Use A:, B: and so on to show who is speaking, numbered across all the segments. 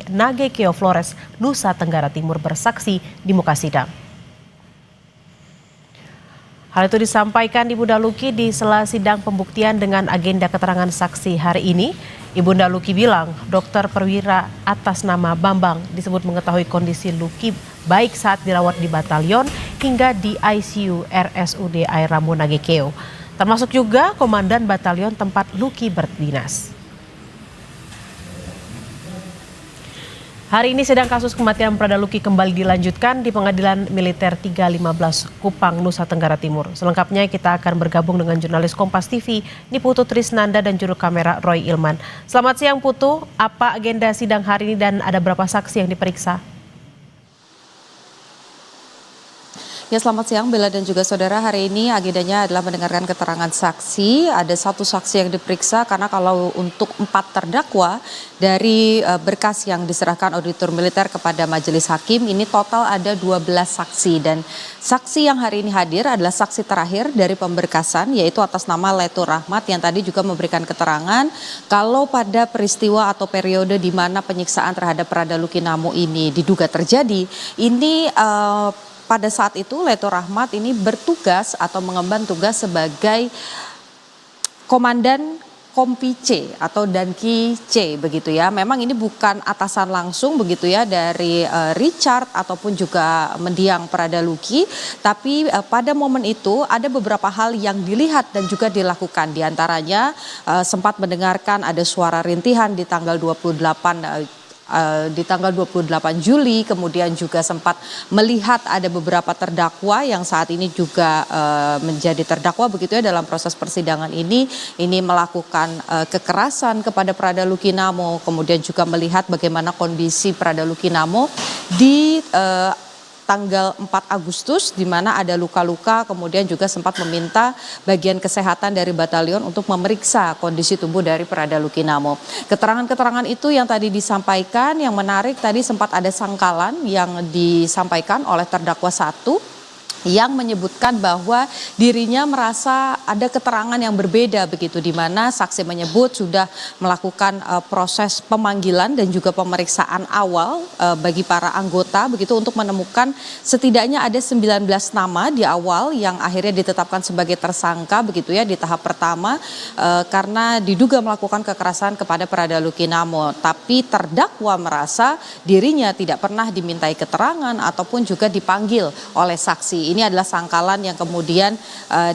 A: Nagekeo Flores, Nusa Tenggara Timur bersaksi di muka sidang. Hal itu disampaikan Ibunda Luki di sela sidang pembuktian dengan agenda keterangan saksi hari ini. Ibunda Luki bilang dokter perwira atas nama Bambang disebut mengetahui kondisi Luki baik saat dirawat di batalion hingga di ICU RSUD Air Rambu Nagekeo, termasuk juga komandan batalion tempat Luki berdinas. Hari ini sidang kasus kematian Prada Luki kembali dilanjutkan di Pengadilan Militer 315 Kupang, Nusa Tenggara Timur. Selengkapnya kita akan bergabung dengan jurnalis Kompas TV Niputu Trisnanda dan juru kamera Roy Ilman. Selamat siang Putu, apa agenda sidang hari ini dan ada berapa saksi yang diperiksa?
B: Ya, selamat siang Bella dan juga saudara. Hari ini agendanya adalah mendengarkan keterangan saksi. Ada 1 saksi yang diperiksa karena kalau untuk 4 terdakwa dari berkas yang diserahkan auditor militer kepada majelis hakim ini total ada 12 saksi. Dan saksi yang hari ini hadir adalah saksi terakhir dari pemberkasan yaitu atas nama Leto Rahmat yang tadi juga memberikan keterangan kalau pada peristiwa atau periode di mana penyiksaan terhadap Prada Luki Namo ini diduga terjadi. Ini pada saat itu Leto Rahmat ini bertugas atau mengemban tugas sebagai komandan Kompi C atau Danki C begitu ya. Memang ini bukan atasan langsung begitu ya dari Richard ataupun juga mendiang Prada Luki. Tapi pada momen itu ada beberapa hal yang dilihat dan juga dilakukan. Di antaranya sempat mendengarkan ada suara rintihan di tanggal 28 Juli, kemudian juga sempat melihat ada beberapa terdakwa yang saat ini juga menjadi terdakwa begitu ya dalam proses persidangan ini melakukan kekerasan kepada Prada Luki Namo, kemudian juga melihat bagaimana kondisi Prada Luki Namo di tanggal 4 Agustus di mana ada luka-luka, kemudian juga sempat meminta bagian kesehatan dari batalion untuk memeriksa kondisi tubuh dari Prada Luki Namo. Keterangan-keterangan itu yang tadi disampaikan, yang menarik tadi sempat ada sangkalan yang disampaikan oleh terdakwa 1 yang menyebutkan bahwa dirinya merasa ada keterangan yang berbeda begitu, di mana saksi menyebut sudah melakukan proses pemanggilan dan juga pemeriksaan awal bagi para anggota begitu untuk menemukan setidaknya ada 19 nama di awal yang akhirnya ditetapkan sebagai tersangka begitu ya di tahap pertama karena diduga melakukan kekerasan kepada Prada Luki Namo. Tapi terdakwa merasa dirinya tidak pernah dimintai keterangan ataupun juga dipanggil oleh saksi. Ini adalah sangkalan yang kemudian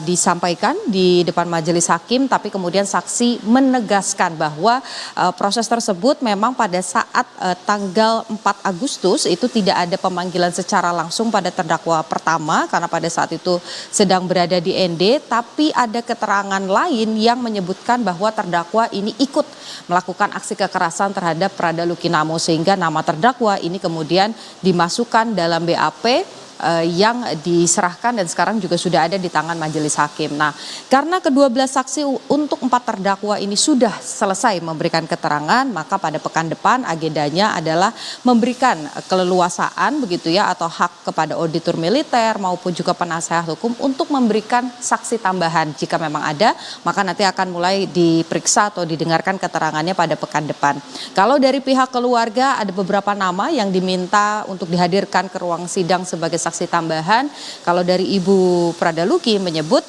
B: disampaikan di depan majelis hakim, tapi kemudian saksi menegaskan bahwa proses tersebut memang pada saat tanggal 4 Agustus itu tidak ada pemanggilan secara langsung pada terdakwa pertama karena pada saat itu sedang berada di ND, tapi ada keterangan lain yang menyebutkan bahwa terdakwa ini ikut melakukan aksi kekerasan terhadap Prada Luki Namo sehingga nama terdakwa ini kemudian dimasukkan dalam BAP yang diserahkan dan sekarang juga sudah ada di tangan majelis hakim. Nah, karena ke-12 saksi untuk 4 terdakwa ini sudah selesai memberikan keterangan, maka pada pekan depan agendanya adalah memberikan keleluasaan begitu ya atau hak kepada auditor militer maupun juga penasehat hukum untuk memberikan saksi tambahan jika memang ada, maka nanti akan mulai diperiksa atau didengarkan keterangannya pada pekan depan. Kalau dari pihak keluarga ada beberapa nama yang diminta untuk dihadirkan ke ruang sidang sebagai saksi tambahan. Kalau dari Ibu Prada Luki menyebut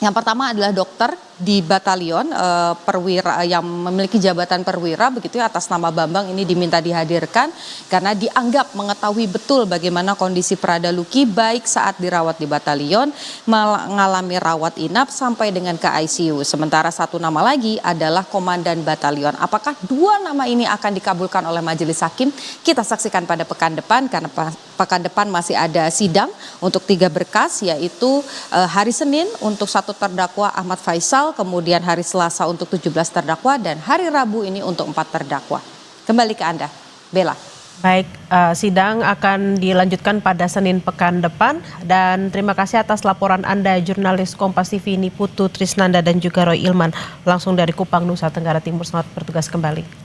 B: yang pertama adalah dokter di batalion perwira yang memiliki jabatan perwira begitu ya atas nama Bambang ini diminta dihadirkan karena dianggap mengetahui betul bagaimana kondisi Prada Luki baik saat dirawat di batalion mengalami rawat inap sampai dengan ke ICU. Sementara 1 nama lagi adalah komandan batalion. Apakah 2 nama ini akan dikabulkan oleh majelis hakim? Kita saksikan pada pekan depan karena pekan depan masih ada sidang untuk 3 berkas yaitu hari Senin untuk 1 terdakwa Ahmad Faisal, kemudian hari Selasa untuk 17 terdakwa dan hari Rabu ini untuk 4 terdakwa. Kembali ke Anda, Bella.
A: Baik, sidang akan dilanjutkan pada Senin pekan depan dan terima kasih atas laporan Anda jurnalis Kompas TV Niputu Trisnanda dan juga Roy Ilman langsung dari Kupang, Nusa Tenggara Timur. Selamat bertugas kembali.